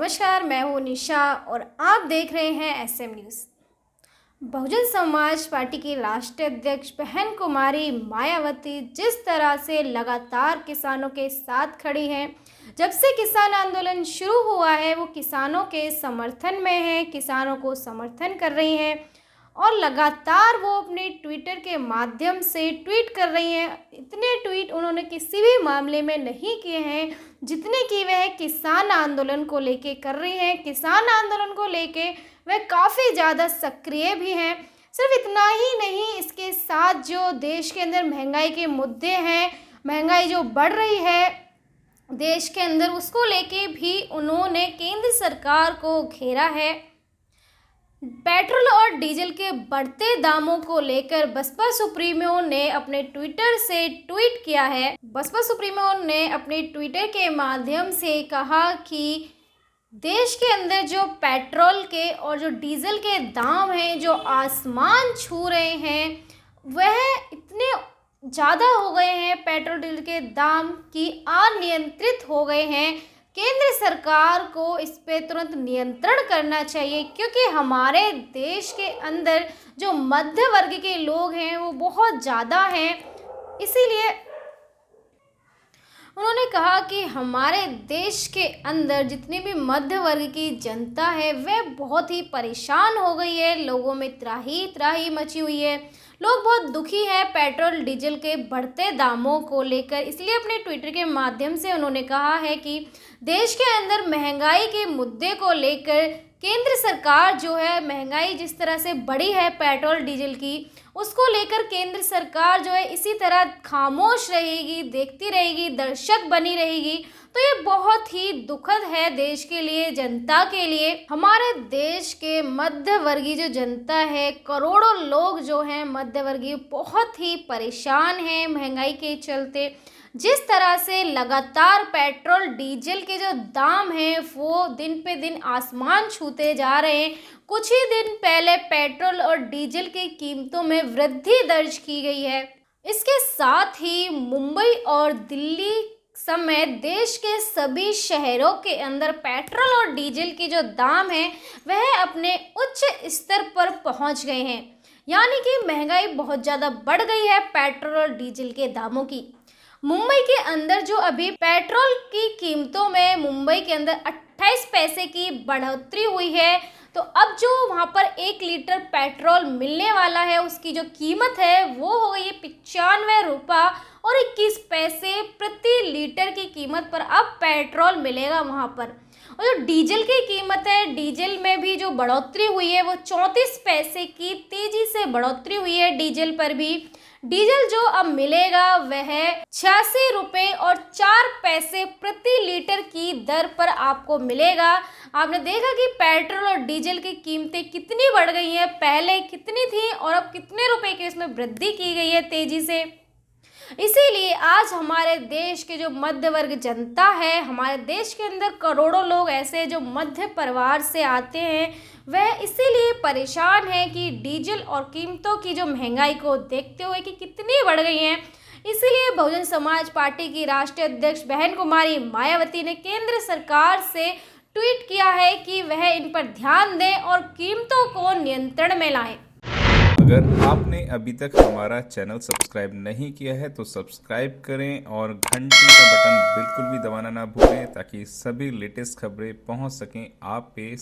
नमस्कार, मैं हूँ निशा और आप देख रहे हैं SM news. Bahujan Samaj party की राष्ट्रीय अध्यक्ष बहन कुमारी मायावती जिस तरह से लगातार किसानों के साथ खड़ी हैं, जब से किसान आंदोलन शुरू हुआ है वो किसानों के समर्थन में है, किसानों को समर्थन कर रही हैं और लगातार वो अपने ट्विटर के माध्यम से ट्वीट कर रही हैं। इतने ट्वीट उन्होंने किसी भी मामले में नहीं किए हैं जितने कि वह किसान आंदोलन को लेके कर रही हैं। किसान आंदोलन को लेके वह काफ़ी ज़्यादा सक्रिय भी हैं। सिर्फ इतना ही नहीं, इसके साथ जो देश के अंदर महंगाई के मुद्दे हैं, महंगाई जो बढ़ रही है देश के अंदर, उसको लेके भी उन्होंने केंद्र सरकार को घेरा है। पेट्रोल और डीजल के बढ़ते दामों को लेकर बसपा सुप्रीमो ने अपने ट्विटर से ट्वीट किया है। बसपा सुप्रीमो ने अपने ट्विटर के माध्यम से कहा कि देश के अंदर जो पेट्रोल के और जो डीजल के दाम हैं जो आसमान छू रहे हैं, वह इतने ज़्यादा हो गए हैं, पेट्रोल डीजल के दाम की अनियंत्रित हो गए हैं। केंद्र सरकार को इस पे तुरंत नियंत्रण करना चाहिए, क्योंकि हमारे देश के अंदर जो मध्य वर्ग के लोग हैं वो बहुत ज़्यादा हैं। इसीलिए उन्होंने कहा कि हमारे देश के अंदर जितनी भी मध्य वर्ग की जनता है वह बहुत ही परेशान हो गई है। लोगों में त्राही त्राही मची हुई है, लोग बहुत दुखी हैं पेट्रोल डीजल के बढ़ते दामों को लेकर। इसलिए अपने ट्विटर के माध्यम से उन्होंने कहा है कि देश के अंदर महंगाई के मुद्दे को लेकर केंद्र सरकार जो है, महंगाई जिस तरह से बढ़ी है पेट्रोल डीजल की, उसको लेकर केंद्र सरकार जो है इसी तरह खामोश रहेगी, देखती रहेगी, दर्शक बनी रहेगी, तो ये बहुत ही दुखद है देश के लिए, जनता के लिए। हमारे देश के मध्य वर्गीय जो जनता है, करोड़ों लोग जो हैं मध्य वर्गीय, बहुत ही परेशान हैं महंगाई के चलते। जिस तरह से लगातार पेट्रोल डीजल के जो दाम हैं वो दिन पे दिन आसमान छूते जा रहे हैं। कुछ ही दिन पहले पेट्रोल और डीजल की कीमतों में वृद्धि दर्ज की गई है। इसके साथ ही मुंबई और दिल्ली समेत देश के सभी शहरों के अंदर पेट्रोल और डीजल के जो दाम हैं वह अपने उच्च स्तर पर पहुंच गए हैं। यानी कि महंगाई बहुत ज़्यादा बढ़ गई है पेट्रोल और डीजल के दामों की। मुंबई के अंदर जो अभी पेट्रोल की कीमतों में मुंबई के अंदर 28 पैसे की बढ़ोतरी हुई है, तो अब जो वहाँ पर 1 लीटर पेट्रोल मिलने वाला है उसकी जो कीमत है वो हो गई है 95 रुपये और 21 पैसे प्रति लीटर की कीमत पर अब पेट्रोल मिलेगा वहाँ पर। और जो डीजल की कीमत है, डीजल में भी जो बढ़ोतरी हुई है वो 34 पैसे की तेज़ी से बढ़ोतरी हुई है डीजल पर भी। डीजल जो अब मिलेगा वह 86 रुपये और 4 पैसे प्रति लीटर की दर पर आपको मिलेगा। आपने देखा कि पेट्रोल और डीजल की कीमतें कितनी बढ़ गई हैं, पहले कितनी थी और अब कितने रुपए की इसमें वृद्धि की गई है तेज़ी से। इसीलिए आज हमारे देश के जो मध्य वर्ग जनता है, हमारे देश के अंदर करोड़ों लोग ऐसे जो मध्य परिवार से आते हैं, वह इसीलिए परेशान है कि डीजल और कीमतों की जो महंगाई को देखते हुए कि कितनी बढ़ गई हैं। इसीलिए बहुजन समाज पार्टी की राष्ट्रीय अध्यक्ष बहन कुमारी मायावती ने केंद्र सरकार से ट्वीट किया है कि वह इन पर ध्यान दें और कीमतों को नियंत्रण में लाएं। अगर आपने अभी तक हमारा चैनल सब्सक्राइब नहीं किया है तो सब्सक्राइब करें और घंटी का बटन बिल्कुल भी दबाना ना भूलें, ताकि सभी लेटेस्ट खबरें पहुंच सकें आप पे।